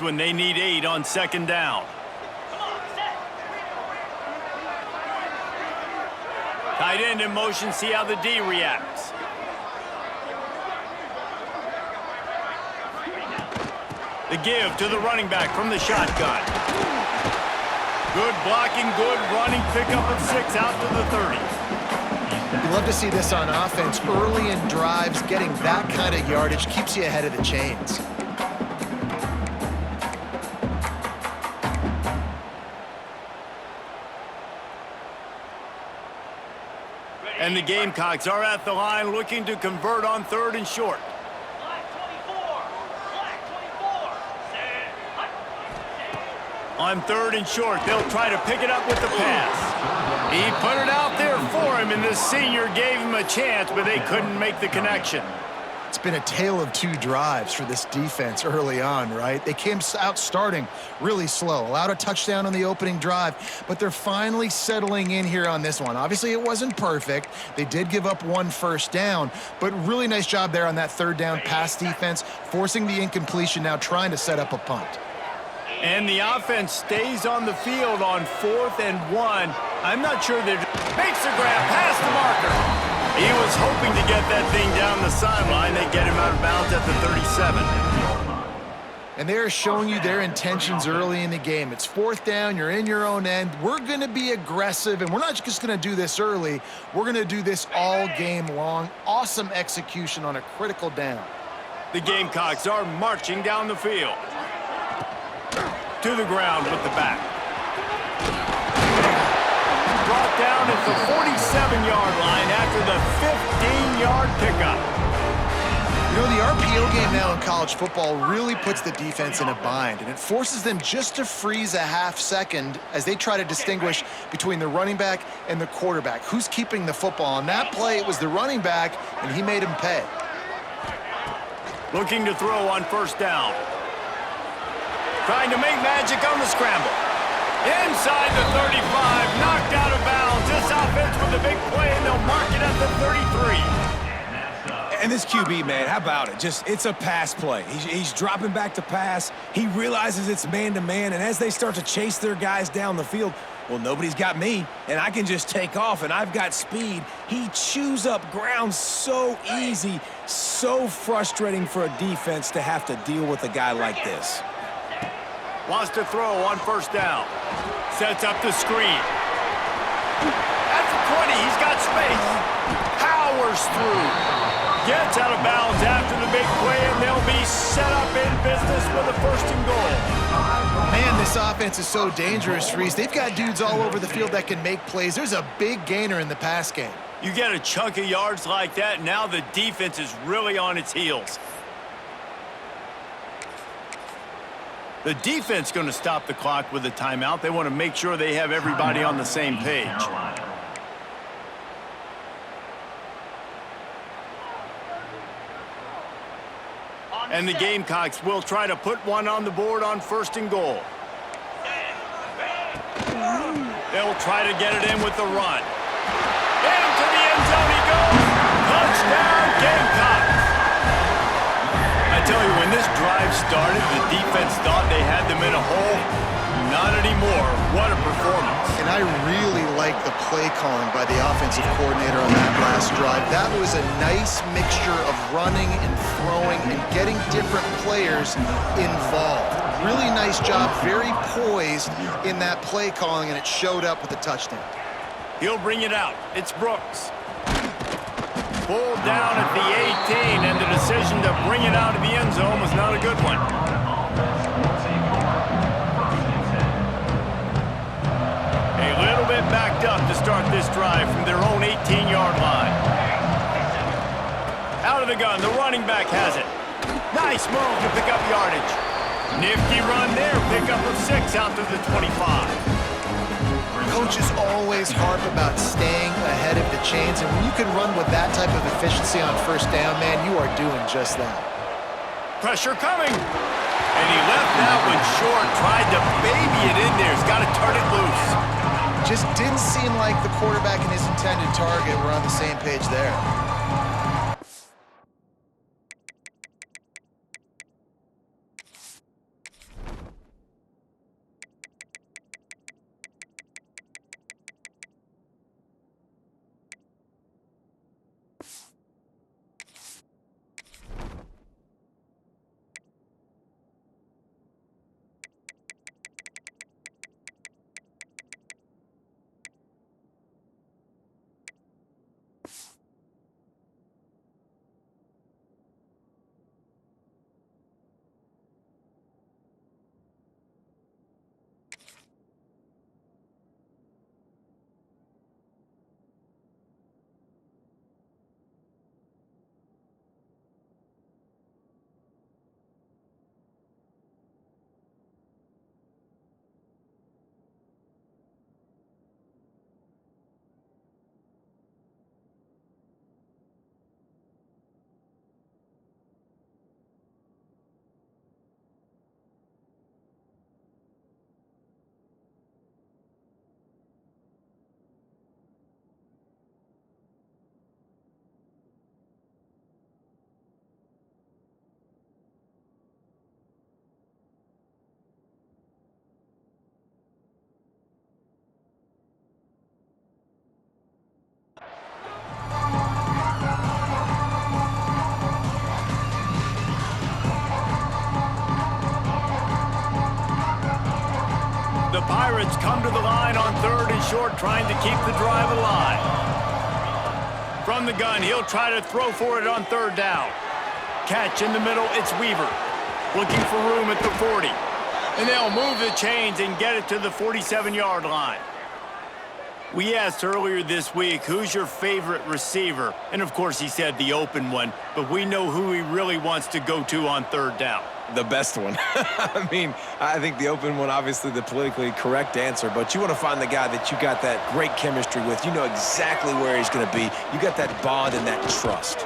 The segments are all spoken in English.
when they need 8 on second down. Tight end in motion, see how the D reacts. The give to the running back from the shotgun. Good blocking, good running, pickup of 6 out to the 30. You love to see this on offense. Early in drives, getting that kind of yardage keeps you ahead of the chains. And the Gamecocks are at the line looking to convert on 3rd and short. On 3rd and short, they'll try to pick it up with the pass. He put it out there for him, and the senior gave him a chance, but they couldn't make the connection. It's been a tale of 2 drives for this defense early on, right? They came out starting really slow, allowed a touchdown on the opening drive, but they're finally settling in here on this one. Obviously, it wasn't perfect. They did give up 1 first down, but really nice job there on that 3rd down pass defense, forcing the incompletion, now trying to set up a punt. And the offense stays on the field on 4th and 1. I'm not sure they're... Makes the grab past the marker. He was hoping to get that thing down the sideline. They get him out of bounds at the 37. And they're showing you their intentions early in the game. It's 4th down, you're in your own end. We're going to be aggressive, and we're not just going to do this early. We're going to do this all game long. Awesome execution on a critical down. The Gamecocks are marching down the field. To the ground with the back. Brought down at the 47-yard line after the 15-yard pickup. You know, the RPO game now in college football really puts the defense in a bind, and it forces them just to freeze a half second as they try to distinguish between the running back and the quarterback. Who's keeping the football? On that play, it was the running back, and he made him pay. Looking to throw on 1st down. Trying to make magic on the scramble. Inside the 35, knocked out of bounds. This offense with a big play, and they'll mark it at the 33. And this QB, man, how about it? It's a pass play. He's dropping back to pass. He realizes it's man-to-man, and as they start to chase their guys down the field, well, nobody's got me, and I can just take off, and I've got speed. He chews up ground so easy, so frustrating for a defense to have to deal with a guy like this. Wants to throw on 1st down. Sets up the screen. At the 20, he's got space. Powers through. Gets out of bounds after the big play, and they'll be set up in business with a 1st and goal. Man, this offense is so dangerous, Reese. They've got dudes all over the field that can make plays. There's a big gainer in the pass game. You get a chunk of yards like that, now the defense is really on its heels. The defense going to stop the clock with a timeout. They want to make sure they have everybody on the same page. And the Gamecocks will try to put one on the board on 1st and goal. They'll try to get it in with the run. Into the end zone he goes. Touchdown, Gamecocks. I tell you, when this drive started, the defense thought they had them in a hole. Not anymore. What a performance. And I really like the play calling by the offensive coordinator on that last drive. That was a nice mixture of running and throwing and getting different players involved. Really nice job, very poised in that play calling, and it showed up with a touchdown. He'll bring it out. It's Brooks. Pulled down at the 18, and the decision to bring it out of the end zone was not a good one. A little bit backed up to start this drive from their own 18-yard line. Out of the gun, the running back has it. Nice move to pick up yardage. Nifty run there, pickup of 6 out to the 25. Coaches always harp about staying ahead of the chains, and when you can run with that type of efficiency on 1st down, man, you are doing just that. Pressure coming. And he left that one short, tried to baby it in there. He's got to turn it loose. Just didn't seem like the quarterback and his intended target were on the same page there. The Pirates come to the line on 3rd and short, trying to keep the drive alive. From the gun, he'll try to throw for it on 3rd down. Catch in the middle, it's Weaver. Looking for room at the 40. And they'll move the chains and get it to the 47-yard line. We asked earlier this week, who's your favorite receiver? And of course he said the open one, but we know who he really wants to go to on 3rd down. The best one. I mean, I think the open one, obviously the politically correct answer, but you want to find the guy that you got that great chemistry with. You know exactly where he's going to be. You got that bond and that trust.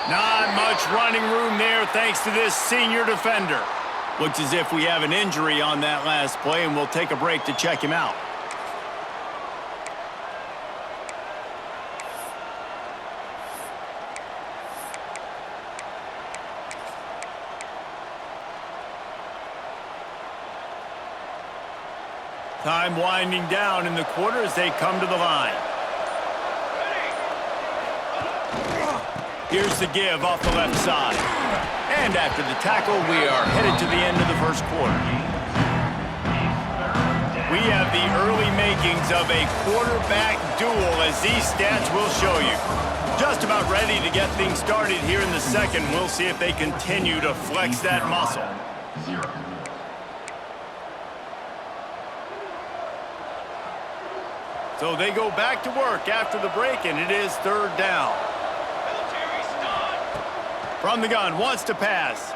Not much running room there thanks to this senior defender. Looks as if we have an injury on that last play, and we'll take a break to check him out. Time winding down in the quarter as they come to the line. Here's the give off the left side. And after the tackle, we are headed to the end of the first quarter. We have the early makings of a quarterback duel, as these stats will show you. Just about ready to get things started here in the second. We'll see if they continue to flex that muscle. So they go back to work after the break, and it is 3rd down. From the gun, wants to pass.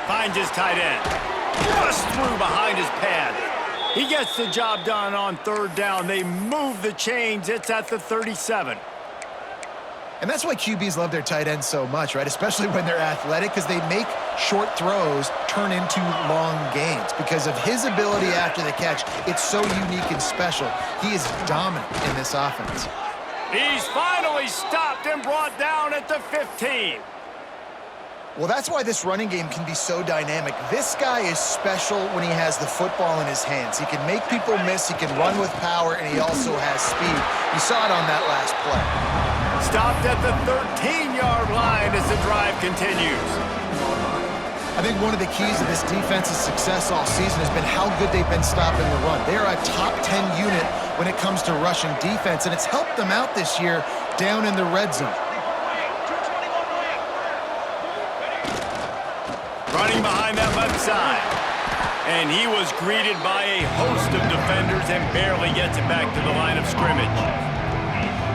Finds his tight end. Just through behind his pad. He gets the job done on 3rd down. They move the chains. It's at the 37. And that's why QBs love their tight ends so much, right? Especially when they're athletic, because they make short throws turn into long gains. Because of his ability after the catch, it's so unique and special. He is dominant in this offense. He's finally stopped and brought down at the 15. Well, that's why this running game can be so dynamic. This guy is special when he has the football in his hands. He can make people miss, he can run with power, and he also has speed. You saw it on that last play. Stopped at the 13-yard line as the drive continues. I think one of the keys to this defense's success all season has been how good they've been stopping the run. They are a top 10 unit when it comes to rushing defense, and it's helped them out this year down in the red zone. Running behind that left side. And he was greeted by a host of defenders and barely gets it back to the line of scrimmage.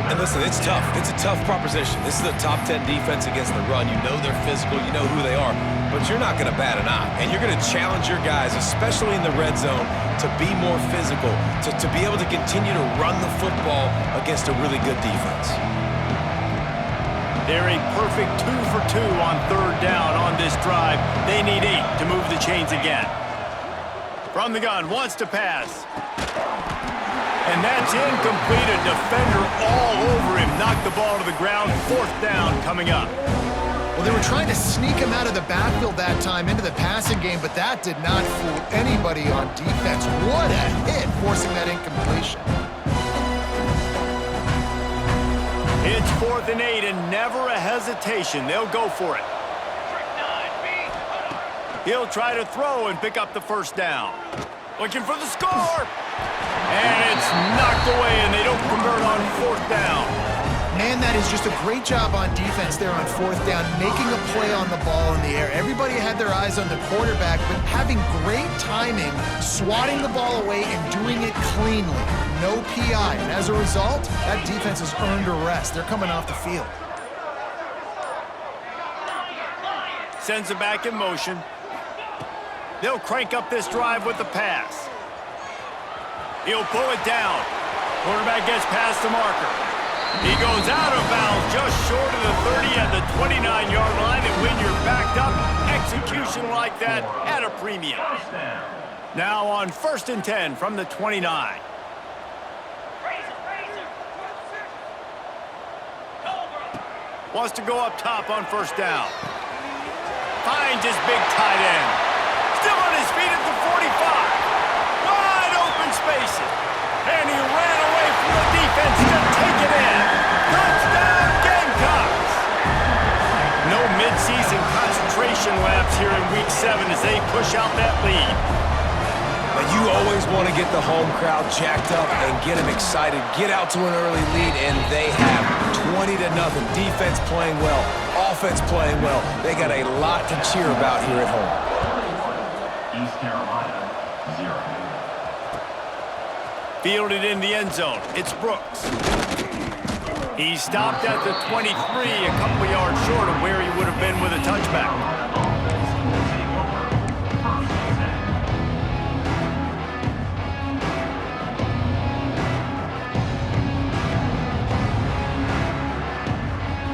And listen, it's tough. It's a tough proposition. This is a top 10 defense against the run. You know they're physical. You know who they are. But you're not going to bat an eye. And you're going to challenge your guys, especially in the red zone, to be more physical, to be able to continue to run the football against a really good defense. They're a perfect 2 for 2 on 3rd down on this drive. They need 8 to move the chains again. From the gun, wants to pass. And that's incomplete. A defender all over him. Knocked the ball to the ground. 4th down coming up. Well, they were trying to sneak him out of the backfield that time into the passing game, but that did not fool anybody on defense. What a hit, forcing that incompletion. It's 4th and 8, and never a hesitation. They'll go for it. He'll try to throw and pick up the 1st down. Looking for the score. And it's knocked away, and they don't convert on 4th down. Man, that is just a great job on defense there on 4th down, making a play on the ball in the air. Everybody had their eyes on the quarterback, but having great timing, swatting the ball away and doing it cleanly. No PI, and as a result, that defense has earned a rest. They're coming off the field. Sends it back in motion. They'll crank up this drive with the pass. He'll pull it down. Quarterback gets past the marker. He goes out of bounds just short of the 30 at the 29-yard line, and when you're backed up, execution like that at a premium. Now on 1st and 10 from the 29. Wants to go up top on 1st down. Finds his big tight end. Still on his feet at the 45. Wide open spaces. And he ran away from the defense to take it in. Touchdown, Gamecocks! No midseason concentration laps here in Week 7 as they push out that lead. But you You always want to get the home crowd jacked up and get them excited, get out to an early lead, and they have 20-0. Defense playing well, offense playing well. They got a lot to cheer about here at home. East Carolina, 0. Fielded in the end zone. It's Brooks. He stopped at the 23, a couple yards short of where he would have been with a touchback.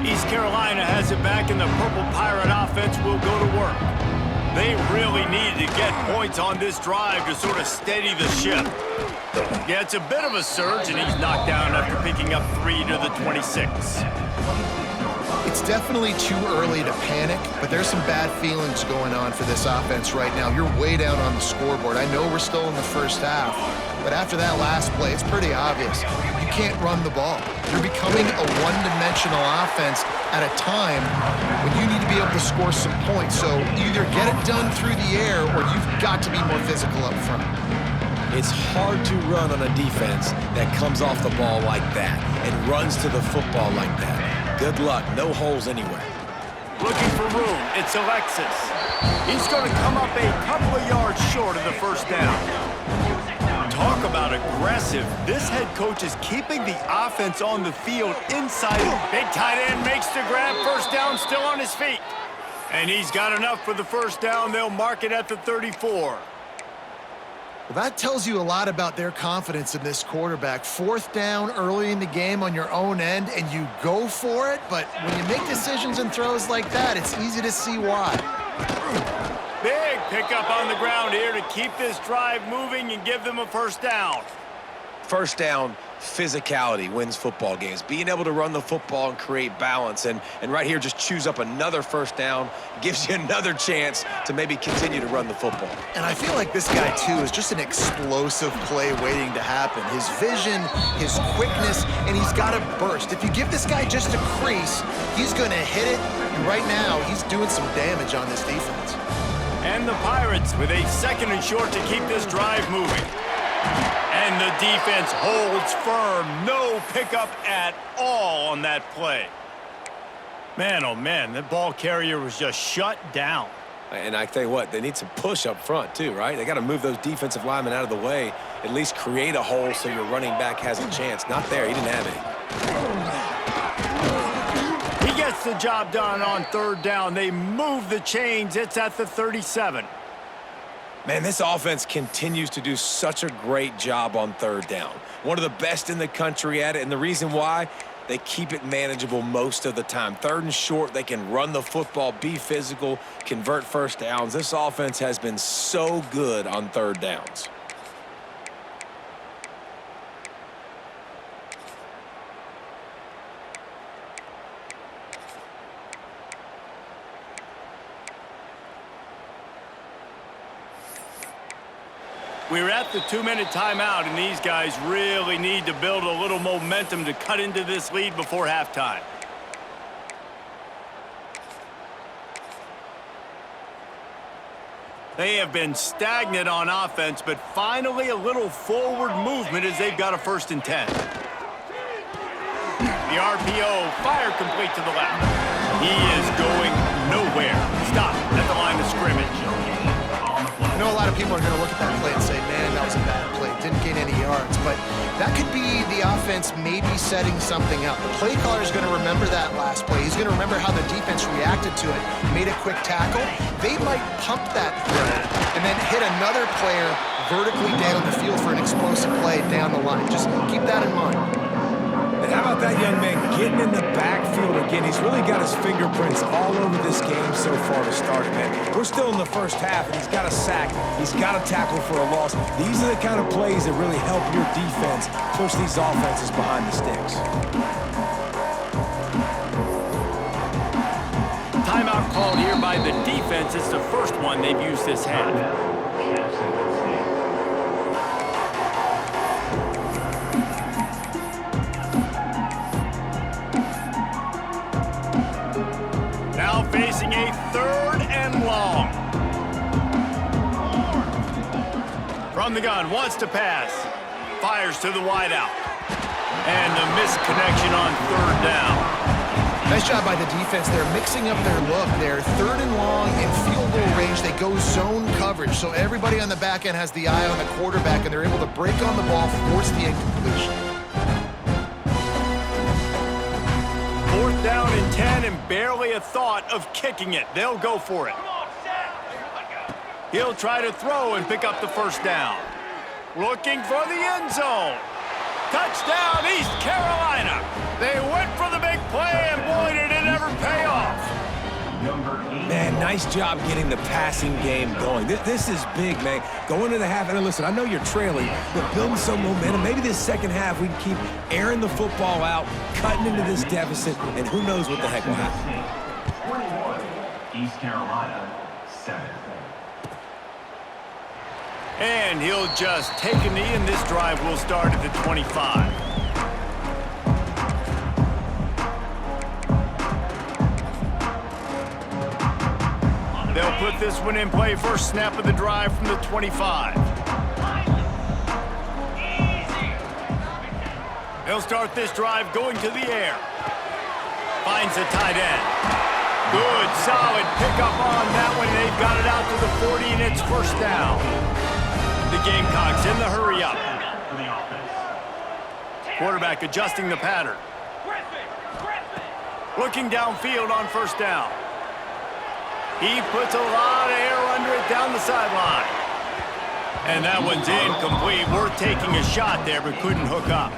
East Carolina has it back, and the Purple Pirate offense will go to work. They really needed to get points on this drive to sort of steady the ship. Yeah, it's a bit of a surge, and he's knocked down after picking up 3 to the 26. It's definitely too early to panic, but there's some bad feelings going on for this offense right now. You're way down on the scoreboard. I know we're still in the first half, but after that last play, it's pretty obvious. You can't run the ball. You're becoming a one-dimensional offense at a time when you need to be able to score some points. So either get it done through the air or you've got to be more physical up front. It's hard to run on a defense that comes off the ball like that and runs to the football like that. Good luck. No holes anywhere. Looking for room. It's Alexis. He's going to come up a couple of yards short of the first down. Talk about aggressive. This head coach is keeping the offense on the field inside. Big tight end makes the grab. First down, still on his feet. And he's got enough for the first down. They'll mark it at the 34. Well, that tells you a lot about their confidence in this quarterback. Fourth down early in the game on your own end, and you go for it, but when you make decisions and throws like that, it's easy to see why. Big pickup on the ground here to keep this drive moving and give them a first down. First down, physicality wins football games. Being able to run the football and create balance. And right here, just choose up another first down, gives you another chance to maybe continue to run the football. And I feel like this guy, too, is just an explosive play waiting to happen. His vision, his quickness, and he's got a burst. If you give this guy just a crease, he's going to hit it. And right now, he's doing some damage on this defense. And the Pirates with a second and short to keep this drive moving. And the defense holds firm. No pickup at all on that play. Man, oh man, the ball carrier was just shut down. And I tell you what, they need some push up front too, right? They got to move those defensive linemen out of the way, at least create a hole so your running back has a chance. Not there, he didn't have any. He gets the job done on third down. They move the chains. It's at the 37. Man, this offense continues to do such a great job on third down. One of the best in the country at it, and the reason why, they keep it manageable most of the time. Third and short, they can run the football, be physical, convert first downs. This offense has been so good on third downs. We're at the 2-minute timeout, and these guys really need to build a little momentum to cut into this lead before halftime. They have been stagnant on offense, but finally a little forward movement as they've got a 1st and 10. The RPO, fire complete to the left. He is going nowhere. Stop at the line of scrimmage. I know a lot of people are going to look at that play and say, man, that was a bad play. Didn't gain any yards. But that could be the offense maybe setting something up. The play caller is going to remember that last play. He's going to remember how the defense reacted to it, made a quick tackle. They might pump that throw and then hit another player vertically down the field for an explosive play down the line. Just keep that in mind. And how about that young man getting in the backfield again? He's really got his fingerprints all over this game so far to start it, man. We're still in the first half, and he's got a sack. He's got a tackle for a loss. These are the kind of plays that really help your defense push these offenses behind the sticks. Timeout called here by the defense. It's the first one they've used this half. Facing a 3rd and long. From the gun, wants to pass. Fires to the wideout. And the misconnection on third down. Nice job by the defense. They're mixing up their look. They're third and long in field goal range. They go zone coverage. So everybody on the back end has the eye on the quarterback, and they're able to break on the ball, force the incompletion. Fourth down and 10 and barely a thought of kicking it. They'll go for it. He'll try to throw and pick up the first down. Looking for the end zone. Touchdown, East Carolina. They went for the big play, and boy, did it ever pay off. Man, nice job getting the passing game going. This is big, man. Going into the half, and listen, I know you're trailing, but building some momentum. Maybe this second half we can keep airing the football out, cutting into this deficit, and who knows what the heck will happen. 21, East Carolina, 7. And he'll just take a knee, and this drive will start at the 25. They'll put this one in play. First snap of the drive from the 25. They'll start this drive going to the air. Finds a tight end. Good, solid pickup on that one. They've got it out to the 40, and it's first down. The Gamecocks in the hurry up. Quarterback adjusting the pattern. Looking downfield on first down. He puts a lot of air under it down the sideline. And that one's incomplete. Worth taking a shot there, but couldn't hook up.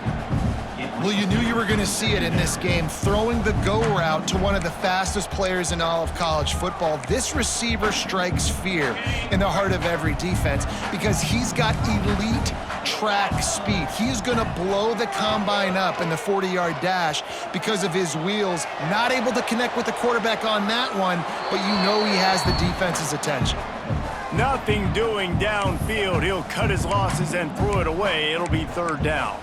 Well, you knew you were going to see it in this game. Throwing the go route to one of the fastest players in all of college football. This receiver strikes fear in the heart of every defense because he's got elite track speed. He's going to blow the combine up in the 40-yard dash because of his wheels. Not able to connect with the quarterback on that one, but you know he has the defense's attention. Nothing doing downfield. He'll cut his losses and throw it away. It'll be third down.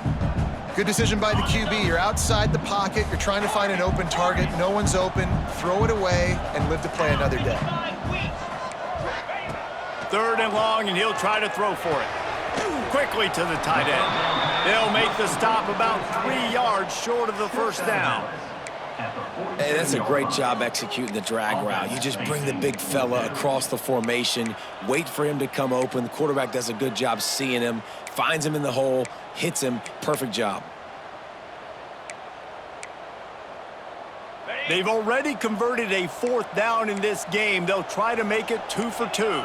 Good decision by the QB. You're outside the pocket. You're trying to find an open target. No one's open. Throw it away and live to play another day. Third and long, and he'll try to throw for it. Quickly to the tight end. They'll make the stop about 3 yards short of the first down. Hey, that's a great job executing the drag route. You just bring the big fella across the formation, wait for him to come open. The quarterback does a good job seeing him, finds him in the hole, hits him. Perfect job. They've already converted a fourth down in this game. They'll try to make it 2 for 2.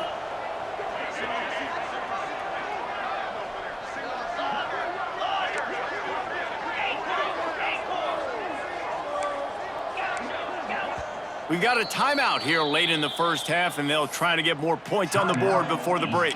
We got a timeout here late in the first half, and they'll try to get more points on the board before the break.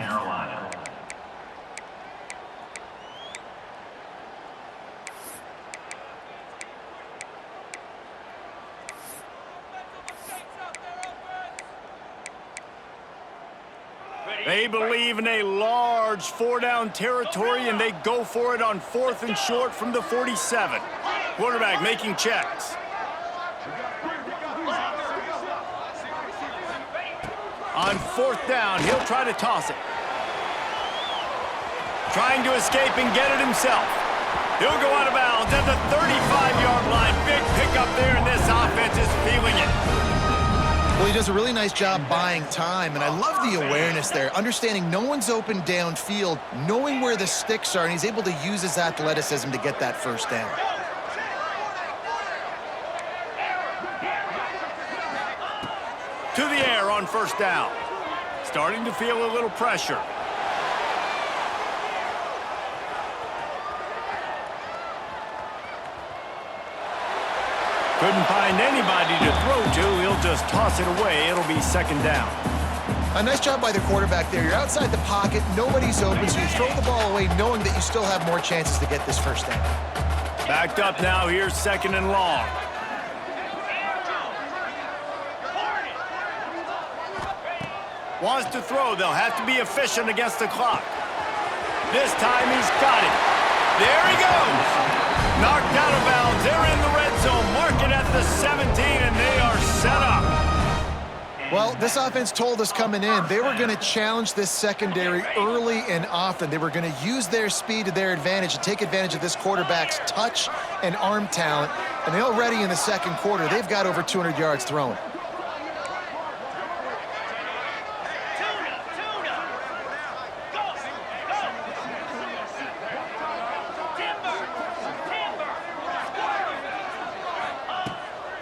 They believe in a large 4-down territory, and they go for it on 4th and short from the 47. Quarterback making checks. On 4th down, he'll try to toss it. Trying to escape and get it himself. He'll go out of bounds at the 35-yard line. Big pickup there, and this offense is feeling it. Well, he does a really nice job buying time, and I love the awareness there, understanding no one's open downfield, knowing where the sticks are, and he's able to use his athleticism to get that first down. To the air on first down. Starting to feel a little pressure. Couldn't find anybody to throw to. He'll just toss it away. It'll be second down. A nice job by the quarterback there. You're outside the pocket. Nobody's open, so you throw the ball away knowing that you still have more chances to get this first down. Backed up now. Here's second and long. Wants to throw. They'll have to be efficient against the clock. This time he's got it. There he goes. Knocked out of bounds. They're in the red zone. Mark it at the 17, and they are set up. Well, this offense told us coming in they were going to challenge this secondary early and often. They were going to use their speed to their advantage and take advantage of this quarterback's touch and arm talent. And they already in the second quarter, they've got over 200 yards thrown.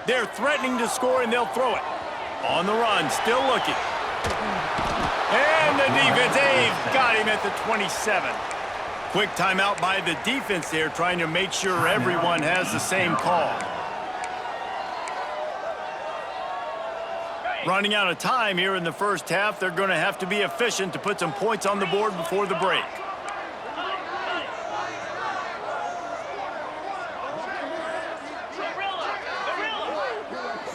They're threatening to score, and they'll throw it. On the run, still looking. And the defense, they've got him at the 27. Quick timeout by the defense there, trying to make sure everyone has the same call. Running out of time here in the first half, they're going to have to be efficient to put some points on the board before the break.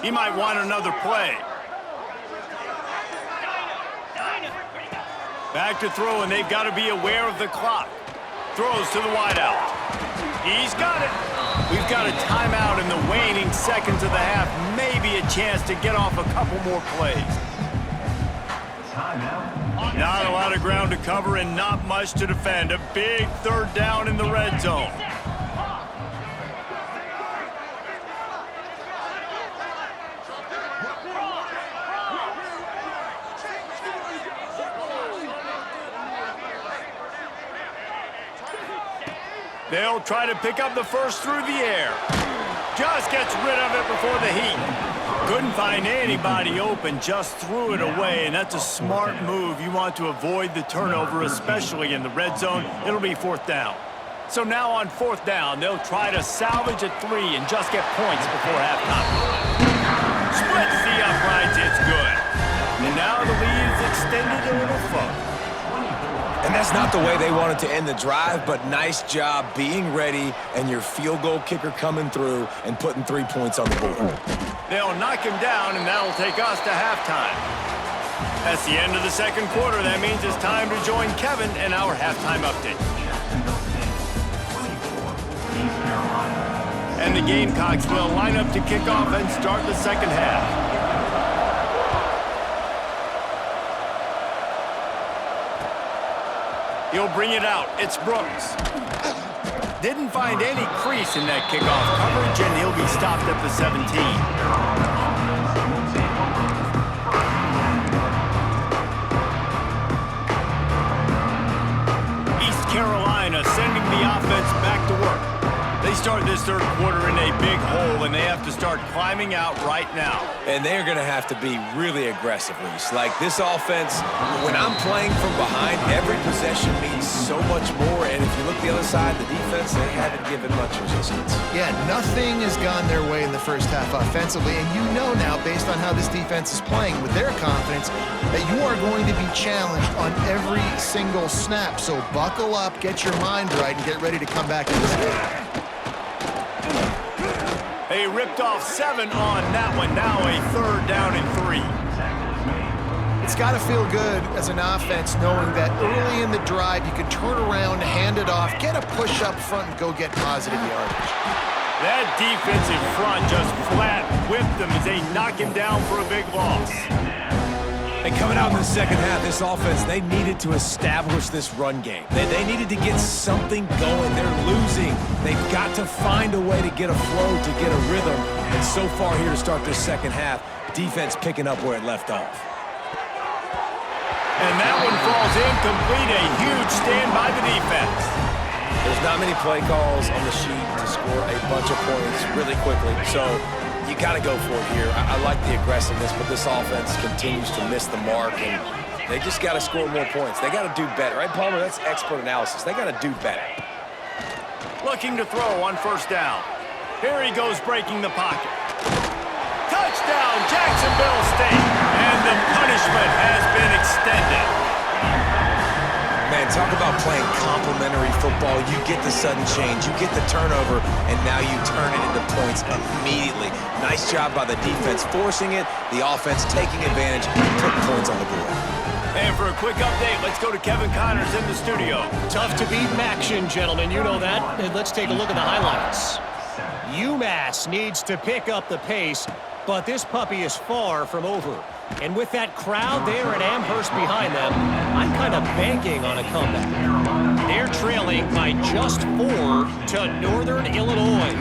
He might want another play. Back to throw, and they've got to be aware of the clock. Throws to the wideout. He's got it. We've got a timeout in the waning seconds of the half. Maybe a chance to get off a couple more plays. Not a lot of ground to cover and not much to defend. A big third down in the red zone. They'll try to pick up the first through the air. Just gets rid of it before the heat. Couldn't find anybody open, just threw it away, and that's a smart move. You want to avoid the turnover, especially in the red zone. It'll be fourth down. So now on fourth down, they'll try to salvage a 3 and just get points before halftime. Splits the uprights, it's good. And now the lead is extended a little further. And that's not the way they wanted to end the drive, but nice job being ready and your field goal kicker coming through and putting 3 points on the board. They'll knock him down, and that'll take us to halftime. That's the end of the second quarter. That means it's time to join Kevin in our halftime update. And the Gamecocks will line up to kick off and start the second half. He'll bring it out. It's Brooks. Didn't find any crease in that kickoff coverage, and he'll be stopped at the 17. East Carolina sending the offense back to work. They start this third quarter in a big hole, and they have to start climbing out right now. And they're going to have to be really aggressive, Reese. Like this offense, when I'm playing from behind, every possession means so much more. And if you look the other side, the defense, they haven't given much resistance. Yeah, nothing has gone their way in the first half offensively. And you know now, based on how this defense is playing with their confidence, that you are going to be challenged on every single snap. So buckle up, get your mind right, and get ready to come back in this game. They ripped off 7 on that one. Now a third down and 3. It's got to feel good as an offense knowing that early in the drive you can turn around, hand it off, get a push up front, and go get positive yardage. That defensive front just flat whipped them as they knock him down for a big loss. And coming out in the second half, this offense, they needed to establish this run game. They needed to get something going. They're losing. They've got to find a way to get a flow, to get a rhythm. And so far here to start this second half, defense picking up where it left off. And that one falls incomplete. A huge stand by the defense. There's not many play calls on the sheet to score a bunch of points really quickly. So you got to go for it here. I like the aggressiveness, but this offense continues to miss the mark, and they just got to score more points. They got to do better, right, Palmer? That's expert analysis. They got to do better. Looking to throw on first down. Here he goes breaking the pocket. Touchdown, Jacksonville State, and the punishment has been extended. Man, talk about playing complementary football. You get the sudden change, you get the turnover, and now you turn it into points immediately. Nice job by the defense forcing it, the offense taking advantage, putting points on the board. And for a quick update, let's go to Kevin Connors in the studio. Tough to beat action, gentlemen. You know that. And let's take a look at the highlights. UMass needs to pick up the pace, but this puppy is far from over. And with that crowd there at Amherst behind them, I'm kind of banking on a comeback. They're trailing by just 4 to Northern Illinois.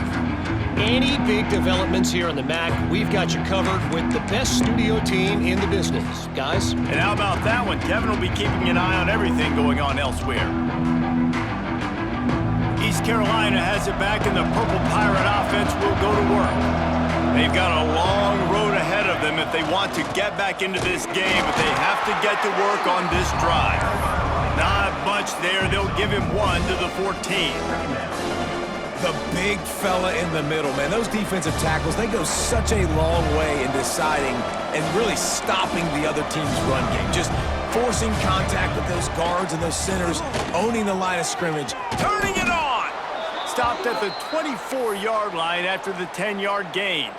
Any big developments here in the MAC, we've got you covered with the best studio team in the business. Guys? And how about that one? Kevin will be keeping an eye on everything going on elsewhere. East Carolina has it back, and the Purple Pirate offense will go to work. They've got a long road ahead of them if they want to get back into this game, but they have to get to work on this drive. Not much there. They'll give him 1 to the 14. The big fella in the middle, man. Those defensive tackles, they go such a long way in deciding and really stopping the other team's run game. Just forcing contact with those guards and those centers, owning the line of scrimmage, turning it on! Stopped at the 24-yard line after the 10-yard gain.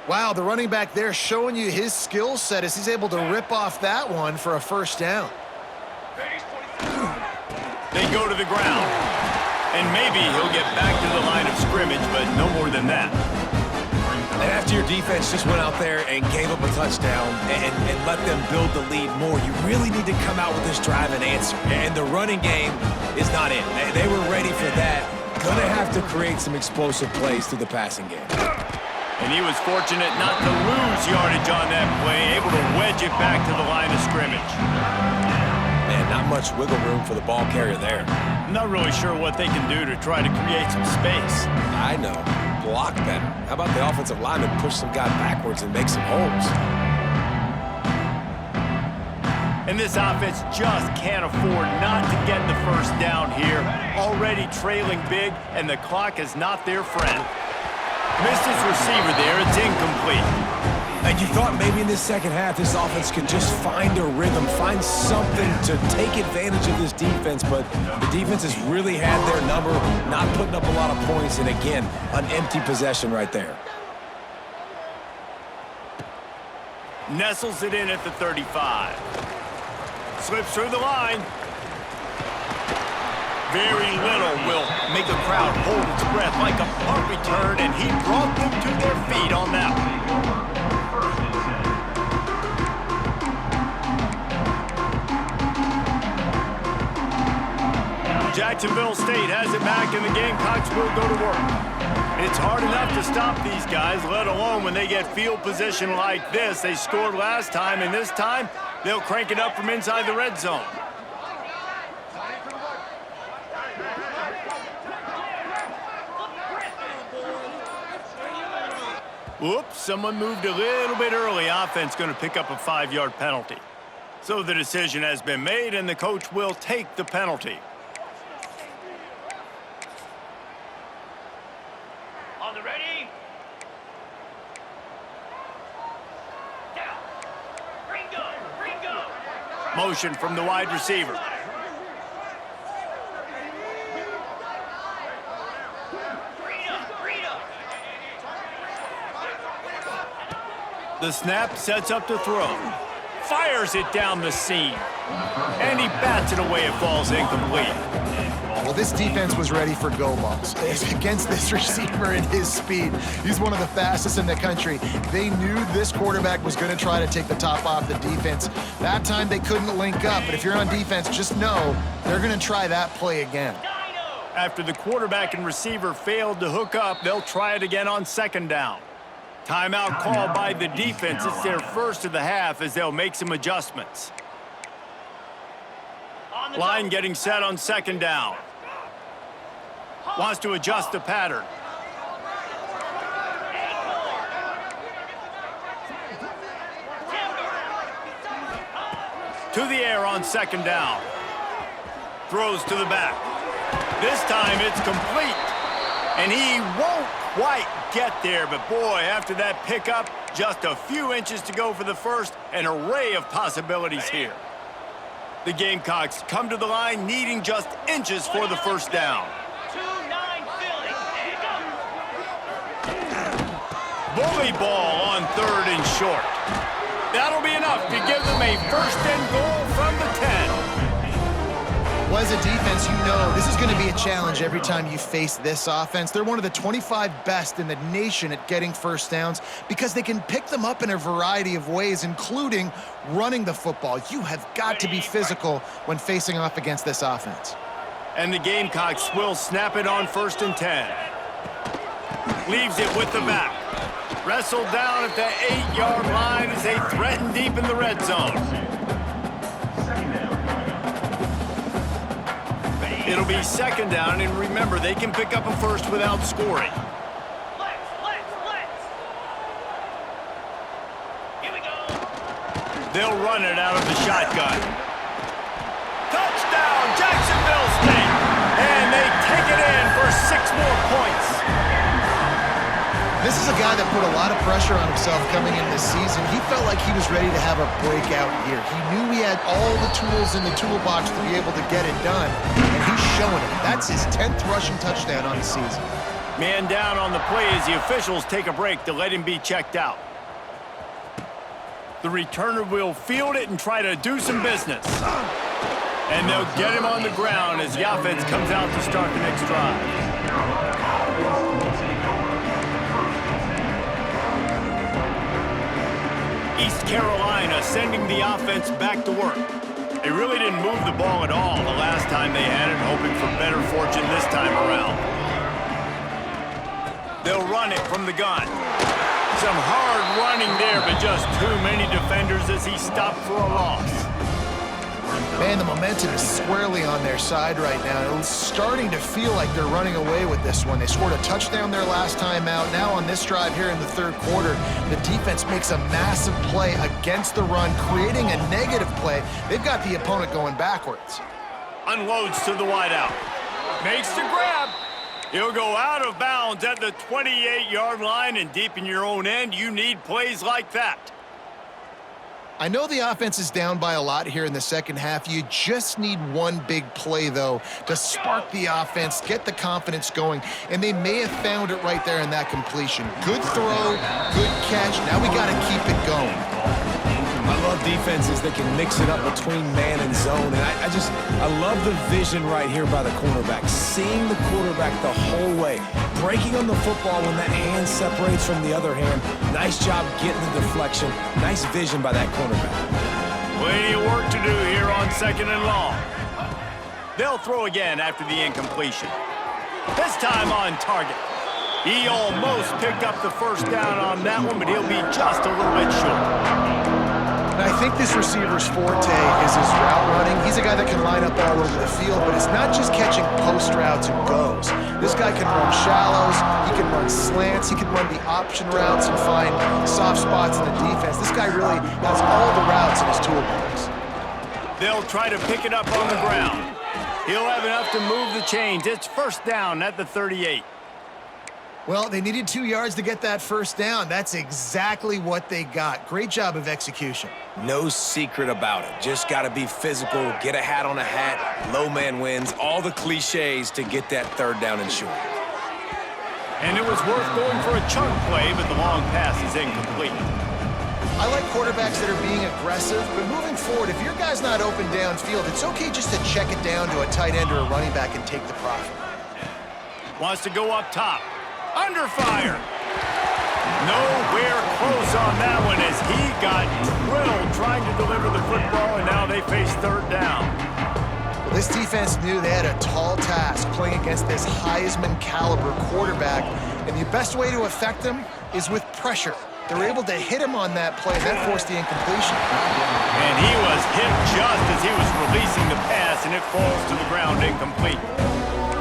Wow, the running back there showing you his skill set as he's able to rip off that one for a first down. They go to the ground. And maybe he'll get back to the line of scrimmage, but no more than that. And after your defense just went out there and gave up a touchdown and let them build the lead more, you really need to come out with this drive and answer. And the running game is not in. They were ready for that. Gonna have to create some explosive plays through the passing game. And he was fortunate not to lose yardage on that play, able to wedge it back to the line of scrimmage. Man, not much wiggle room for the ball carrier there. I'm not really sure what they can do to try to create some space. I know. Block better. How about the offensive lineman push some guy backwards and make some holes? And this offense just can't afford not to get the first down here. Already trailing big, and the clock is not their friend. Missed his receiver there. It's incomplete. And you thought maybe in this second half this offense could just find a rhythm, find something to take advantage of this defense, but the defense has really had their number, not putting up a lot of points, and again, an empty possession right there. Nestles it in at the 35. Slips through the line. Very little will make a crowd hold its breath like a punt return, and he brought them to their feet on that one. Jacksonville State has it back, and the Gamecocks will go to work. It's hard enough to stop these guys, let alone when they get field position like this. They scored last time, and this time they'll crank it up from inside the red zone. Whoops, someone moved a little bit early. Offense going to pick up a 5-yard penalty. So the decision has been made, and the coach will take the penalty. On the ready. Down. Ringo. Motion from the wide receiver. The snap sets up to throw. Fires it down the seam. And he bats it away. It falls incomplete. Well, this defense was ready for go balls. Against this receiver and his speed, he's one of the fastest in the country. They knew this quarterback was going to try to take the top off the defense. That time they couldn't link up, but if you're on defense, just know they're going to try that play again. After the quarterback and receiver failed to hook up, they'll try it again on second down. Timeout called by the defense. It's their first of the half as they'll make some adjustments. Line getting set on second down. Wants to adjust the pattern. To the air on second down. Throws to the back. This time it's complete. And he won't quite get there, but boy, after that pickup, just a few inches to go for the first, an array of possibilities here. The Gamecocks come to the line needing just inches for the first down. Bully ball on third and short. That'll be enough to give them a first and goal from the 10. Well, as a defense, you know this is going to be a challenge every time you face this offense. They're one of the 25 best in the nation at getting first downs because they can pick them up in a variety of ways, including running the football. You have got to be physical when facing off against this offense. And the Gamecocks will snap it on 1st and 10. Leaves it with the back. Wrestled down at the 8-yard line as they threaten deep in the red zone. It'll be 2nd down, and remember, they can pick up a first without scoring. Here we go. They'll run it out of the shotgun. Touchdown, Jacksonville State! And they take it in for 6 more points. This is a guy that put a lot of pressure on himself coming in this season. He felt like he was ready to have a breakout year. He knew he had all the tools in the toolbox to be able to get it done, and he's showing it. That's his 10th rushing touchdown on the season. Man down on the play as the officials take a break to let him be checked out. The returner will field it and try to do some business. And they'll get him on the ground as the offense comes out to start the next drive. East Carolina sending the offense back to work. They really didn't move the ball at all the last time they had it, hoping for better fortune this time around. They'll run it from the gun. Some hard running there, but just too many defenders as he stopped for a loss. Man, the momentum is squarely on their side right now. It's starting to feel like they're running away with this one. They scored a touchdown their last time out. Now on this drive here in the 3rd quarter, the defense makes a massive play against the run, creating a negative play. They've got the opponent going backwards. Unloads to the wideout. Makes the grab. He'll go out of bounds at the 28-yard line, and deep in your own end, you need plays like that. I know the offense is down by a lot here in the second half. You just need one big play, though, to spark the offense, get the confidence going, and they may have found it right there in that completion. Good throw, good catch. Now we got to keep it going. I love defenses that can mix it up between man and zone, and I love the vision right here by the cornerback, seeing the quarterback the whole way, breaking on the football when that hand separates from the other hand. Nice job getting the deflection. Nice vision by that cornerback. Plenty of work to do here on 2nd and long. They'll throw again after the incompletion. This time on target. He almost picked up the first down on that one, but he'll be just a little bit short. And I think this receiver's forte is his route running. He's a guy that can line up all over the field, but it's not just catching post routes and goes. This guy can run shallows, he can run slants, he can run the option routes and find soft spots in the defense. This guy really has all the routes in his toolbox. They'll try to pick it up on the ground. He'll have enough to move the chains. It's 1st down at the 38. Well, they needed 2 yards to get that first down. That's exactly what they got. Great job of execution. No secret about it. Just got to be physical, get a hat on a hat, low man wins, all the cliches to get that 3rd down and short. And it was worth going for a chunk play, but the long pass is incomplete. I like quarterbacks that are being aggressive, but moving forward, if your guy's not open downfield, it's okay just to check it down to a tight end or a running back and take the profit. Wants to go up top. Under fire. Nowhere close on that one as he got drilled trying to deliver the football, and now they face 3rd down. Well, this defense knew they had a tall task playing against this Heisman caliber quarterback, and the best way to affect him is with pressure. They were able to hit him on that play, and that forced the incompletion. And he was hit just as he was releasing the pass, and it falls to the ground incomplete.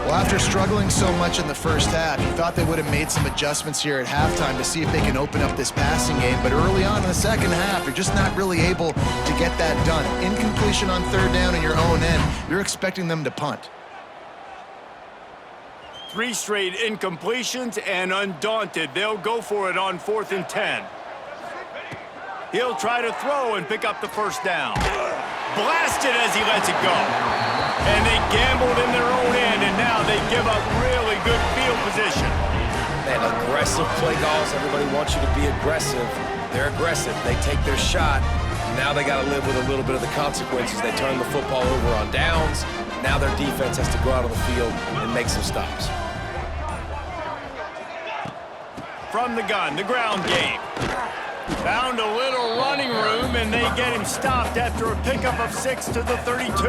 Well, after struggling so much in the first half, you thought they would have made some adjustments here at halftime to see if they can open up this passing game. But early on in the second half, you're just not really able to get that done. Incompletion on 3rd down in your own end. You're expecting them to punt. 3 straight incompletions, and undaunted, they'll go for it on 4th and 10. He'll try to throw and pick up the first down. Blasted as he lets it go. And they gambled in their own end, and now they give up really good field position. Man, aggressive play calls. Everybody wants you to be aggressive. They're aggressive. They take their shot. Now they got to live with a little bit of the consequences. They turn the football over on downs. Now their defense has to go out on the field and make some stops. From the gun, the ground game. Found a little running room, and they get him stopped after a pickup of 6 to the 32.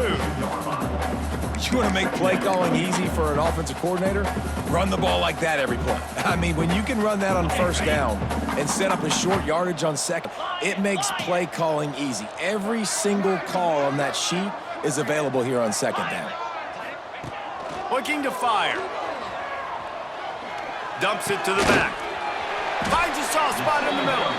You want to make play calling easy for an offensive coordinator? Run the ball like that every play. I mean, when you can run that on first down and set up a short yardage on second, it makes play calling easy. Every single call on that sheet is available here on second down. Looking to fire. Dumps it to the back. Finds a soft spot in the middle.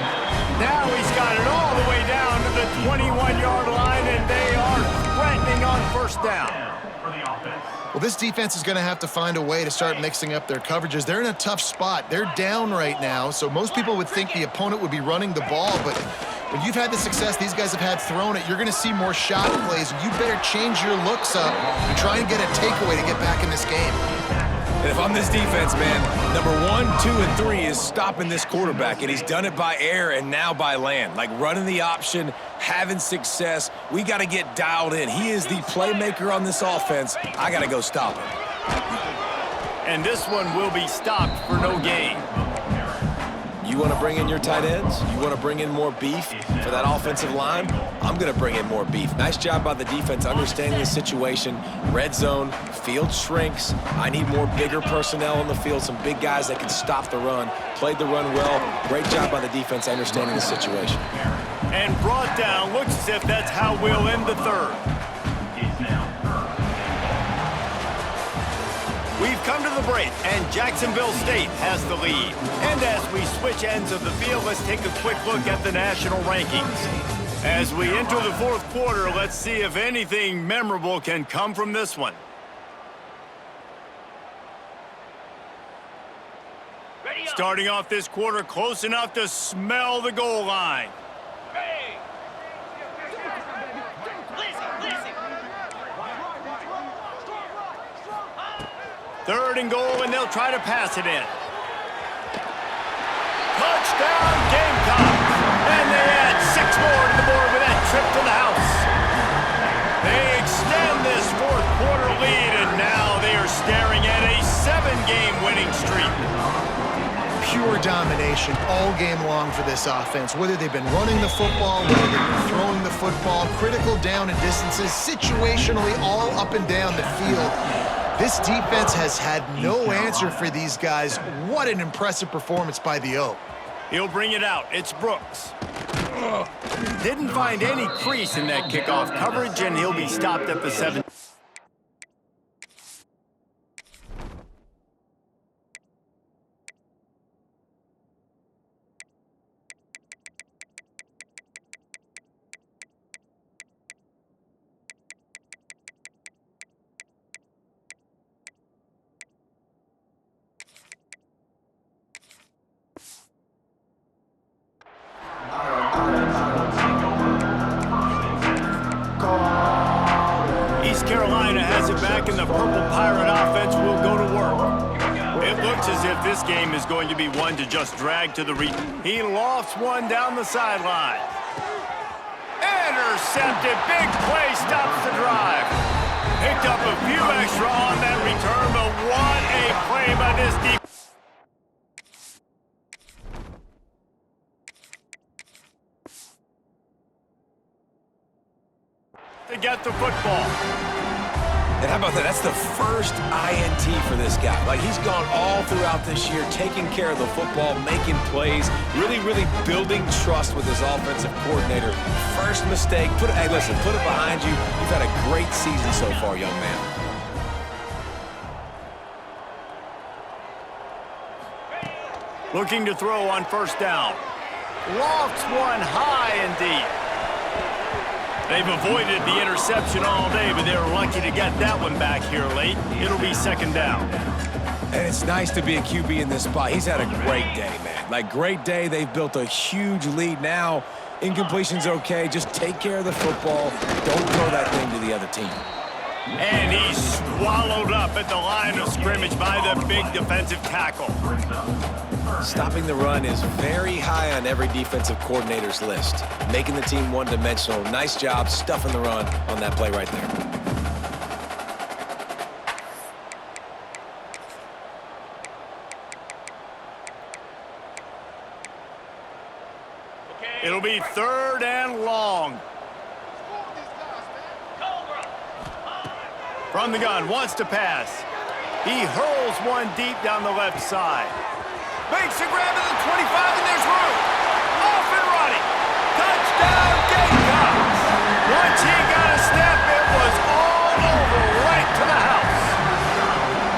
Now he's got it all the way down to the 21-yard line, and they are threatening on first down. Well, this defense is going to have to find a way to start mixing up their coverages. They're in a tough spot. They're down right now, so most people would think the opponent would be running the ball, but when you've had the success these guys have had throwing it, you're going to see more shot plays. You better change your looks up and try and get a takeaway to get back in this game. And if I'm this defense, man, number 1, 2, and 3 is stopping this quarterback, and he's done it by air and now by land. Like running the option, having success. We got to get dialed in. He is the playmaker on this offense. I got to go stop him. And this one will be stopped for no gain. You want to bring in your tight ends? You want to bring in more beef for that offensive line? I'm going to bring in more beef. Nice job by the defense understanding the situation. Red zone, field shrinks. I need more bigger personnel on the field, some big guys that can stop the run. Played the run well. Great job by the defense understanding the situation. And brought down. Looks as if that's how we'll end the third. We've come to the break, and Jacksonville State has the lead. And as we switch ends of the field, let's take a quick look at the national rankings. As we enter the fourth quarter, let's see if anything memorable can come from this one. Starting off this quarter close enough to smell the goal line. Third and goal, and they'll try to pass it in. Touchdown, Gamecocks! And they add 6 more to the board with that trip to the house. They extend this fourth quarter lead, and now they are staring at a 7-game winning streak. Pure domination all game long for this offense. Whether they've been running the football, whether they've been throwing the football, critical down and distances, situationally all up and down the field. This defense has had no answer for these guys. What an impressive performance by the O. He'll bring it out. It's Brooks. Didn't find any crease in that kickoff coverage, and he'll be stopped at the 7. Carolina has it back, and the Purple Pirate offense will go to work. It looks as if this game is going to be one to just drag to the He lofts one down the sideline. Intercepted. Big play stops the drive. Picked up a few extra on that return, but what a play by this defense. To get the football. And how about that? That's the first INT for this guy. Like, he's gone all throughout this year, taking care of the football, making plays, really, really building trust with his offensive coordinator. First mistake, hey, listen, put it behind you. You've had a great season so far, young man. Looking to throw on first down. Lofts one high and deep. They've avoided the interception all day, but they were lucky to get that one back here late. It'll be second down. And it's nice to be a QB in this spot. He's had a great day, man. Like, great day. They've built a huge lead now. Incompletion's okay. Just take care of the football. Don't throw that thing to the other team. And he's swallowed up at the line of scrimmage by the big defensive tackle. Stopping the run is very high on every defensive coordinator's list. Making the team one-dimensional. Nice job stuffing the run on that play right there. It'll be 3rd and long. From the gun, wants to pass. He hurls one deep down the left side. Makes a grab at the 25, and there's room. Off and running. Touchdown, Gamecocks. Once he got a step, it was all over right to the house.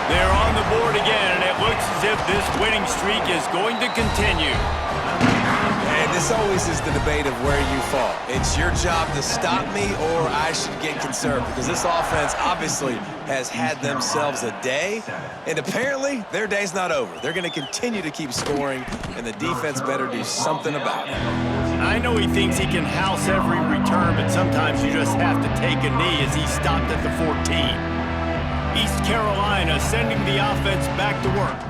They're on the board again, and it looks as if this winning streak is going to continue. And this always is the debate of where you fall. It's your job to stop me, or I should get conserved, because this offense obviously has had themselves a day, and apparently their day's not over. They're going to continue to keep scoring, and the defense better do something about it. I know he thinks he can house every return, but sometimes you just have to take a knee as he stopped at the 14. East Carolina sending the offense back to work.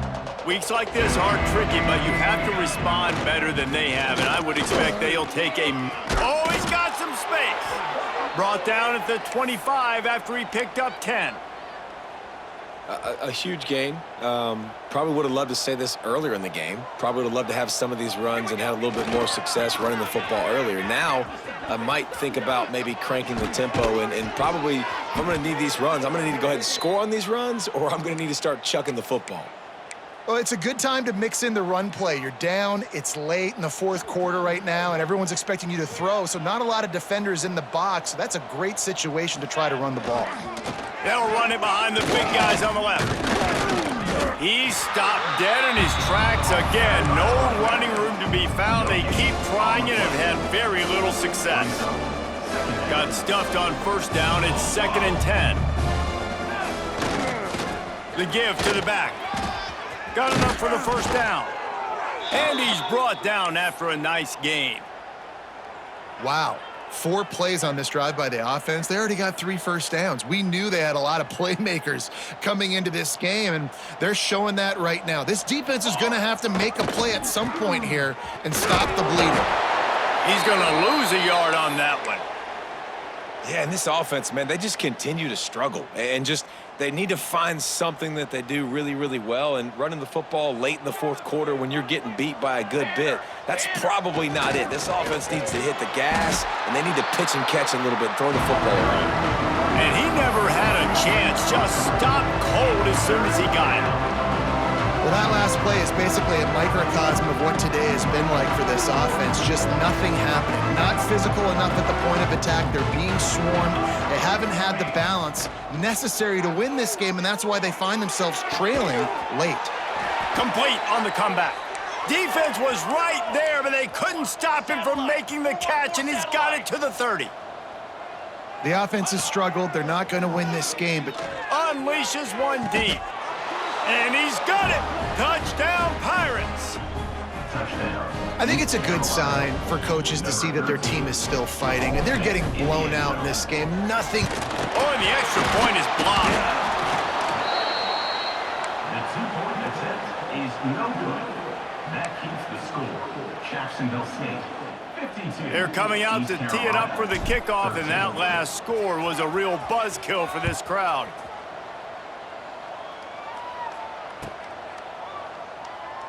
Weeks like this are tricky, but you have to respond better than they have, and I would expect they'll take a... Oh, he's got some space. Brought down at the 25 after he picked up 10. A huge gain. Probably would have loved to say this earlier in the game. Probably would have loved to have some of these runs and have a little bit more success running the football earlier. Now, I might think about maybe cranking the tempo and probably, if I'm going to need these runs, I'm going to need to go ahead and score on these runs, or I'm going to need to start chucking the football. Well, it's a good time to mix in the run play. You're down, it's late in the 4th quarter right now, and everyone's expecting you to throw, so not a lot of defenders in the box. So that's a great situation to try to run the ball. They'll run it behind the big guys on the left. He stopped dead in his tracks again. No running room to be found. They keep trying and have had very little success. Got stuffed on 1st down. It's 2nd and 10. The give to the back. Got enough for the 1st down. And he's brought down after a nice gain. Wow. 4 plays on this drive by the offense. They already got 3 first downs. We knew they had a lot of playmakers coming into this game, and they're showing that right now. This defense is going to have to make a play at some point here and stop the bleeding. He's going to lose a yard on that one. Yeah, and this offense, man, they just continue to struggle. And just, they need to find something that they do really, really well. And running the football late in the 4th quarter when you're getting beat by a good bit, that's probably not it. This offense needs to hit the gas, and they need to pitch and catch a little bit, throw the football around. And he never had a chance, just stopped cold as soon as he got it. Well, that last play is basically a microcosm of what today has been like for this offense. Just nothing happening. Not physical enough at the point of attack. They're being swarmed. They haven't had the balance necessary to win this game, and that's why they find themselves trailing late. Complete on the comeback. Defense was right there, but they couldn't stop him from making the catch, and he's got it to the 30. The offense has struggled. They're not going to win this game, but unleashes one deep. And he's got it. Touchdown, Pirates. I think it's a good sign for coaches to see that their team is still fighting, and they're getting blown out in this game. Nothing. Oh, and the extra point is blocked. The 2-point attempt is no good. That keeps the score. Jacksonville State, 52. They're coming out to tee it up for the kickoff, and that last score was a real buzzkill for this crowd.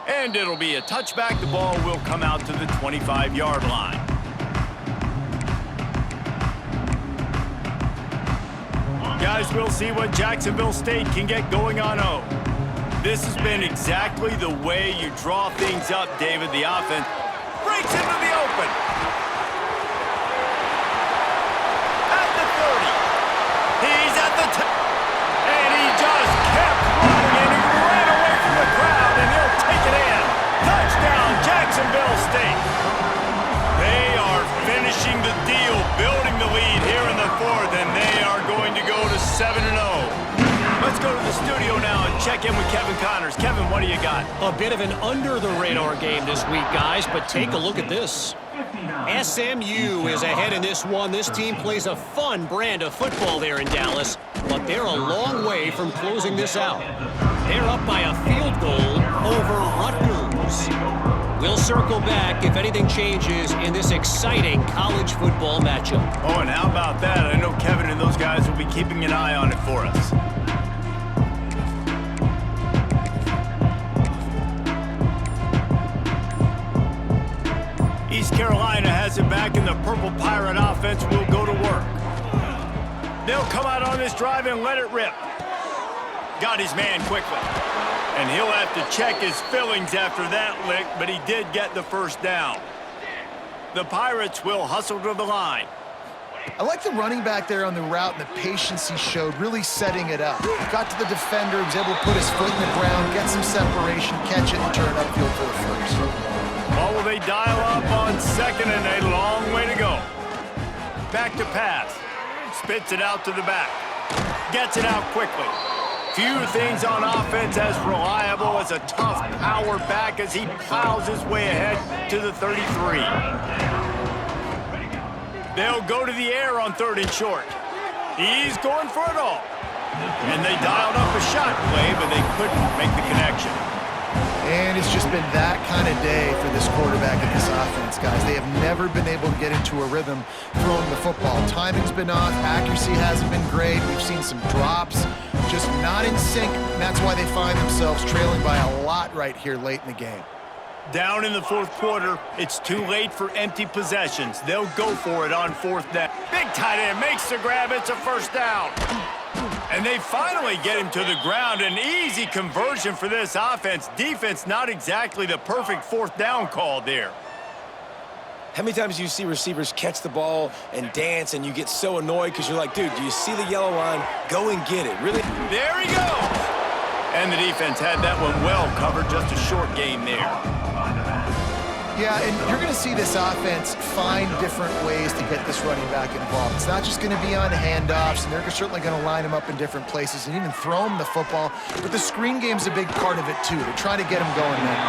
And it'll be a touchback. The ball will come out to the 25-yard line. Guys, we'll see what Jacksonville State can get going on O. This has been exactly the way you draw things up, David. The offense breaks into the open. At the 30. He's at the 10. And he just kept running, and he ran away from the crowd, and he'll take it in. Touchdown, Jacksonville State. They are finishing the deal, building the lead here in the 4th, and they are going to go to 7-0. Let's go to the studio now and check in with Kevin Connors. Kevin, what do you got? A bit of an under-the-radar game this week, guys, but take a look at this. SMU is ahead in this one. This team plays a fun brand of football there in Dallas, but they're a long way from closing this out. They're up by a field goal over Rutgers. We'll circle back if anything changes in this exciting college football matchup. Oh, and how about that? I know Kevin and those guys will be keeping an eye on it for us. East Carolina has it back, and the Purple Pirate offense will go to work. They'll come out on this drive and let it rip. Got his man quickly. And he'll have to check his fillings after that lick, but he did get the first down. The Pirates will hustle to the line. I like the running back there on the route and the patience he showed, really setting it up. Got to the defender, he was able to put his foot in the ground, get some separation, catch it, and turn upfield for the first. Well, will they dial up on second, and a long way to go. Back to pass. Spits it out to the back. Gets it out quickly. Few things on offense as reliable as a tough power back as he plows his way ahead to the 33. They'll go to the air on 3rd and short. He's going for it all. And they dialed up a shot play, but they couldn't make the connection. And it's just been that kind of day for this quarterback and this offense, guys. They have never been able to get into a rhythm throwing the football. Timing's been off. Accuracy hasn't been great. We've seen some drops, just not in sync. And that's why they find themselves trailing by a lot right here late in the game. Down in the 4th quarter, it's too late for empty possessions. They'll go for it on 4th down. Big tight end makes the grab. It's a first down. And they finally get him to the ground. An easy conversion for this offense. Defense, not exactly the perfect 4th down call there. How many times do you see receivers catch the ball and dance and you get so annoyed because you're like, dude, do you see the yellow line? Go and get it. Really? There he goes. And the defense had that one well covered. Just a short game there. Yeah, and you're going to see this offense find different ways to get this running back involved. It's not just going to be on handoffs, and they're certainly going to line him up in different places and even throw him the football. But the screen game's a big part of it, too. They're trying to get him going there.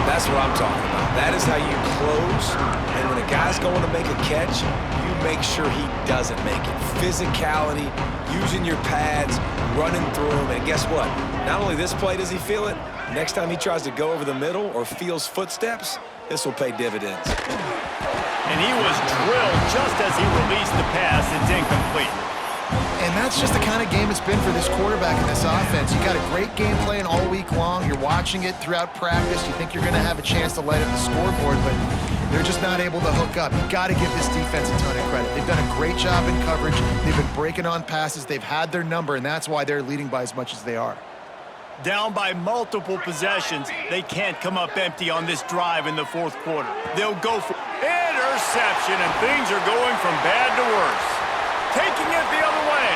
That's what I'm talking about. That is how you close. And when a guy's going to make a catch, you make sure he doesn't make it. Physicality, using your pads, running through him. And guess what? Not only this play does he feel it, next time he tries to go over the middle or feels footsteps, this will pay dividends. And he was drilled just as he released the pass. It's incomplete. And that's just the kind of game it's been for this quarterback and this offense. You got a great game plan all week long. You're watching it throughout practice. You think you're going to have a chance to light up the scoreboard, but they're just not able to hook up. You got to give this defense a ton of credit. They've done a great job in coverage. They've been breaking on passes. They've had their number, and that's why they're leading by as much as they are. Down by multiple possessions, they can't come up empty on this drive in the 4th quarter. They'll go for interception, and things are going from bad to worse. Taking it the other way.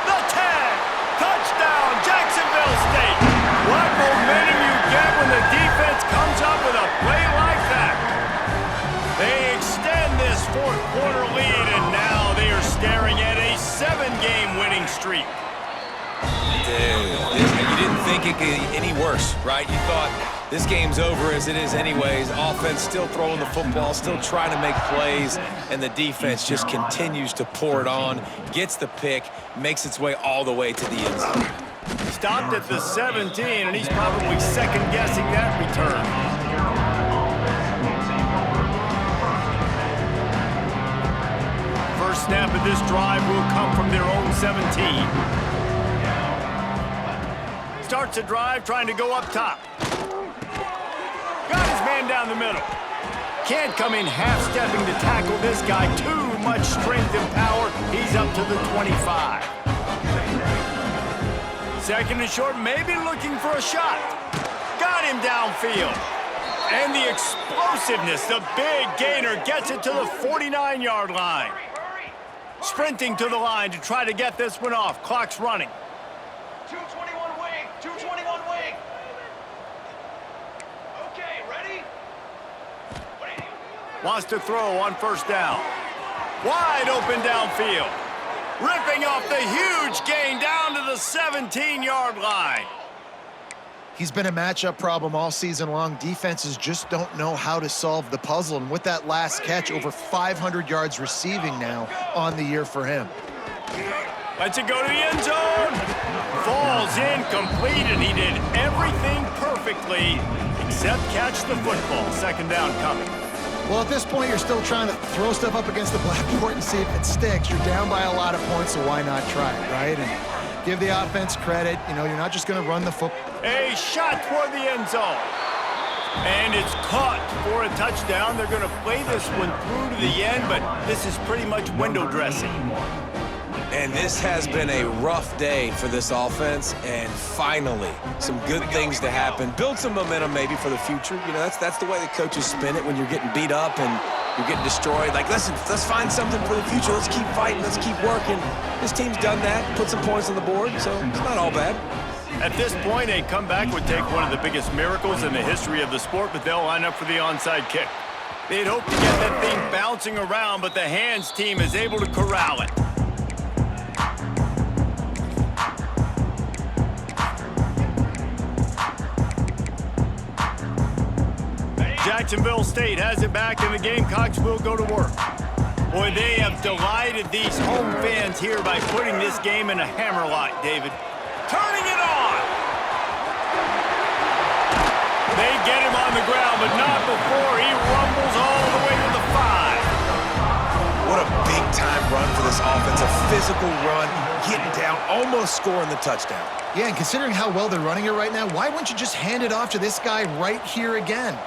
The tag. Touchdown, Jacksonville State. What momentum you get when the defense comes up with a play like that. They extend this 4th quarter lead, and now they are staring at a 7-game winning streak. Dude, you didn't think it could get any worse, right? You thought this game's over as it is anyways. Offense still throwing the football, still trying to make plays, and the defense just continues to pour it on, gets the pick, makes its way all the way to the end zone. Stopped at the 17, and he's probably second-guessing that return. First snap of this drive will come from their own 17. Starts a drive trying to go up top. Got his man down the middle. Can't come in half-stepping to tackle this guy. Too much strength and power. He's up to the 25. Second and short, maybe looking for a shot. Got him downfield. And the explosiveness, the big gainer, gets it to the 49-yard line. Sprinting to the line to try to get this one off. Clock's running. 221 wing, 221 wing. Okay, ready? Wants to throw on first down. Wide open downfield. Ripping off the huge gain down to the 17-yard line. He's been a matchup problem all season long. Defenses just don't know how to solve the puzzle. And with that last catch, over 500 yards receiving now on the year for him. Lets it go to the end zone. Falls incomplete, and he did everything perfectly to except catch the football. Second down coming. Well, at this point, you're still trying to throw stuff up against the blackboard and see if it sticks. You're down by a lot of points, so why not try it, right? And give the offense credit. You know, you're not just going to run the football. A shot toward the end zone. And it's caught for a touchdown. They're going to play this one through to the end, but this is pretty much window dressing. And this has been a rough day for this offense, and finally, some good things to happen. Build some momentum maybe for the future. You know, that's the way the coaches spin it when you're getting beat up and you're getting destroyed. Like, listen, let's find something for the future. Let's keep fighting. Let's keep working. This team's done that, put some points on the board, so it's not all bad. At this point, a comeback would take one of the biggest miracles in the history of the sport, but they'll line up for the onside kick. They'd hope to get that thing bouncing around, but the hands team is able to corral it. Jacksonville State has it back, and the Gamecocks will go to work. Boy, they have delighted these home fans here by putting this game in a hammerlock, David. Turning it on! They get him on the ground, but not before he rumbles all the way to the 5. What a big-time run for this offense. A physical run, getting down, almost scoring the touchdown. Yeah, and considering how well they're running it right now, why wouldn't you just hand it off to this guy right here again?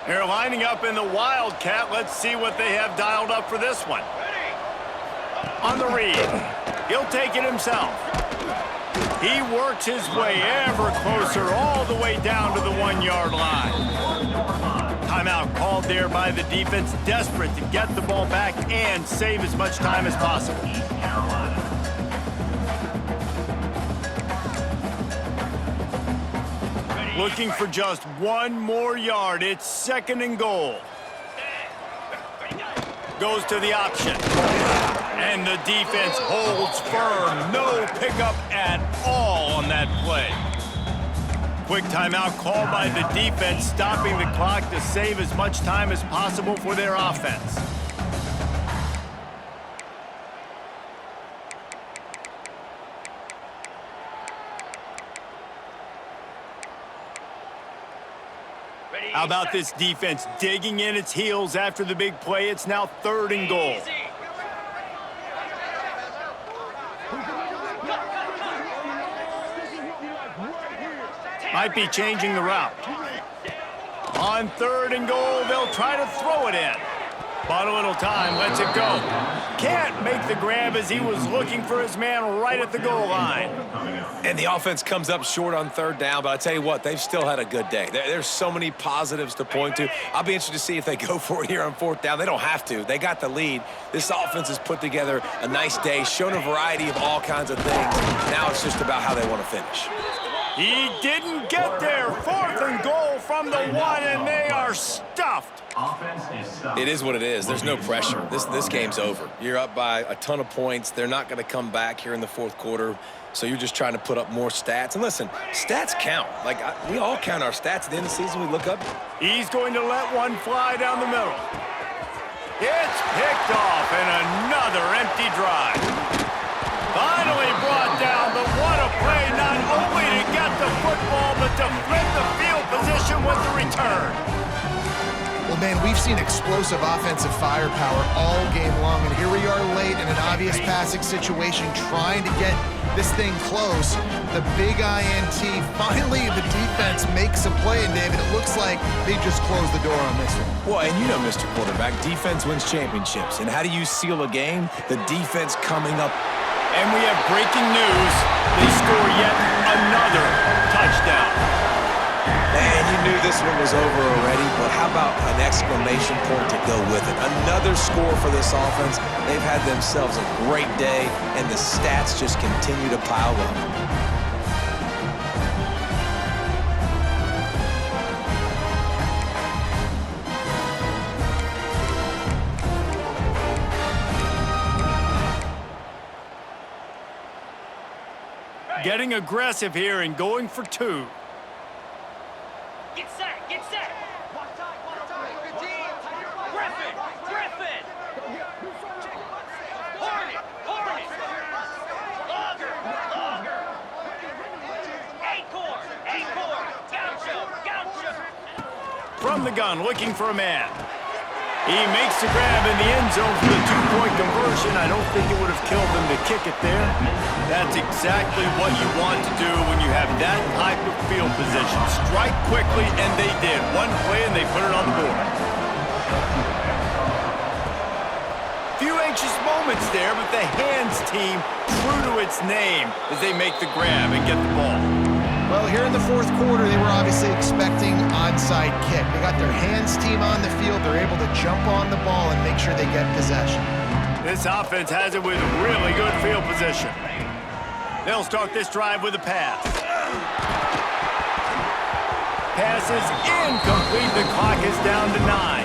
They're lining up in the Wildcat. Let's see what they have dialed up for this one. On the read. He'll take it himself. He works his way ever closer all the way down to the 1-yard line. Timeout called there by the defense, desperate to get the ball back and save as much time as possible. Looking for just one more yard. It's 2nd and goal. Goes to the option. And the defense holds firm. No pickup at all on that play. Quick timeout called by the defense, stopping the clock to save as much time as possible for their offense. How about this defense digging in its heels after the big play? It's now 3rd and goal. Might be changing the route. On 3rd and goal, they'll try to throw it in. But a little time, lets it go. Can't make the grab as he was looking for his man right at the goal line. And the offense comes up short on 3rd down, but I tell you what, they've still had a good day. There's so many positives to point to. I'll be interested to see if they go for it here on 4th down. They don't have to. They got the lead. This offense has put together a nice day, shown a variety of all kinds of things. Now it's just about how they want to finish. He didn't get there. 4th and goal from the 1, and they are stuffed. It is what it is. There's no pressure. This game's over. You're up by a ton of points. They're not going to come back here in the 4th quarter. So you're just trying to put up more stats. And listen, stats count. Like, we all count our stats at the end of the season. We look up. He's going to let one fly down the middle. It's picked off, and another empty drive. Finally brought down, but what a play, not only to get the football, but to flip the field position with the return. Well, man, we've seen explosive offensive firepower all game long, and here we are late in an obvious passing situation trying to get this thing close. The big INT, finally the defense makes a play, and David, it looks like they just closed the door on this one. Well, and you know, Mr. Quarterback, defense wins championships. And how do you seal a game? The defense coming up. And we have breaking news. They score yet another touchdown. Man, you knew this one was over already, but how about an exclamation point to go with it? Another score for this offense. They've had themselves a great day, and the stats just continue to pile up. Getting aggressive here and going for 2. Get set, get set. Griffin, Griffin. Hornet, Hornet. the gun, looking for a man. He makes the grab in the end zone for the two-point conversion. I don't think it would have killed them to kick it there. That's exactly what you want to do when you have that type of field position. Strike quickly, and they did. One play, and they put it on the board. Few anxious moments there, but the hands team, true to its name, as they make the grab and get the ball. Well, here in the fourth quarter, they were obviously expecting onside kick. They got their hands team on the field. They're able to jump on the ball and make sure they get possession. This offense has it with really good field position. They'll start this drive with a pass. Pass is incomplete. The clock is down to 9.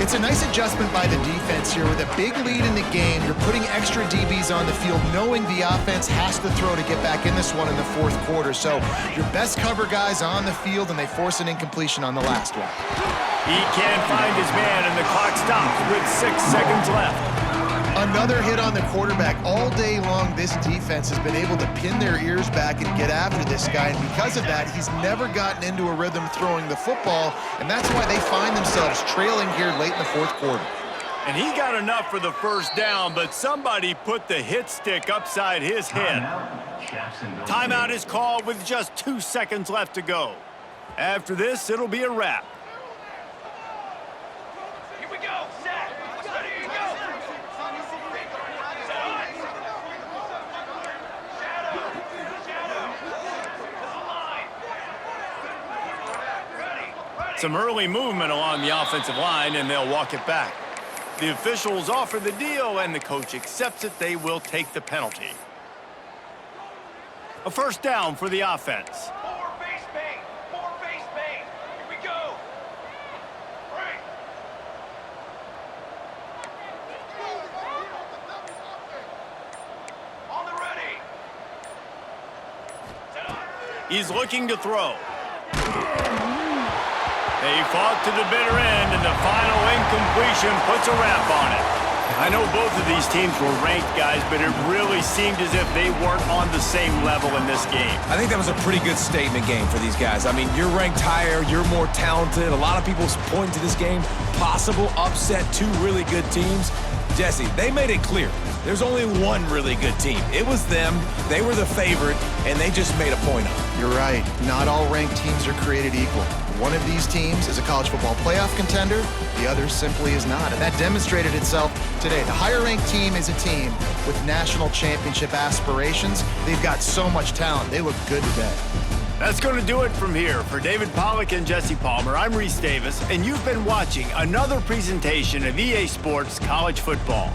It's a nice adjustment by the defense here. With a big lead in the game, you're putting extra DBs on the field, knowing the offense has to throw to get back in this one in the fourth quarter. So your best cover guys on the field, and they force an incompletion on the last one. He can't find his man, and the clock stops with 6 seconds left. Another hit on the quarterback. All day long, this defense has been able to pin their ears back and get after this guy, and because of that, he's never gotten into a rhythm throwing the football, and that's why they find themselves trailing here late in the fourth quarter. And he got enough for the first down, but somebody put the hit stick upside his head. Timeout is called with just 2 seconds left to go. After this, it'll be a wrap. Here we go. Set. Ready to go. Set on. Shadow. Shadow. To the line. Ready. Some early movement along the offensive line, and they'll walk it back. The officials offer the deal, and the coach accepts it. They will take the penalty. A first down for the offense. More base paint. More base paint. Here we go. Break. On the ready. Set on. He's looking to throw. They fought to the bitter end, and the final incompletion puts a wrap on it. I know both of these teams were ranked, guys, but it really seemed as if they weren't on the same level in this game. I think that was a pretty good statement game for these guys. I mean, you're ranked higher, you're more talented. A lot of people point to this game, possible upset, two really good teams. Jesse, they made it clear. There's only one really good team. It was them. They were the favorite, and they just made a point of it. You're right. Not all ranked teams are created equal. One of these teams is a college football playoff contender. The other simply is not. And that demonstrated itself today. The higher-ranked team is a team with national championship aspirations. They've got so much talent. They look good today. That's going to do it from here. For David Pollack and Jesse Palmer, I'm Reese Davis, and you've been watching another presentation of EA Sports College Football.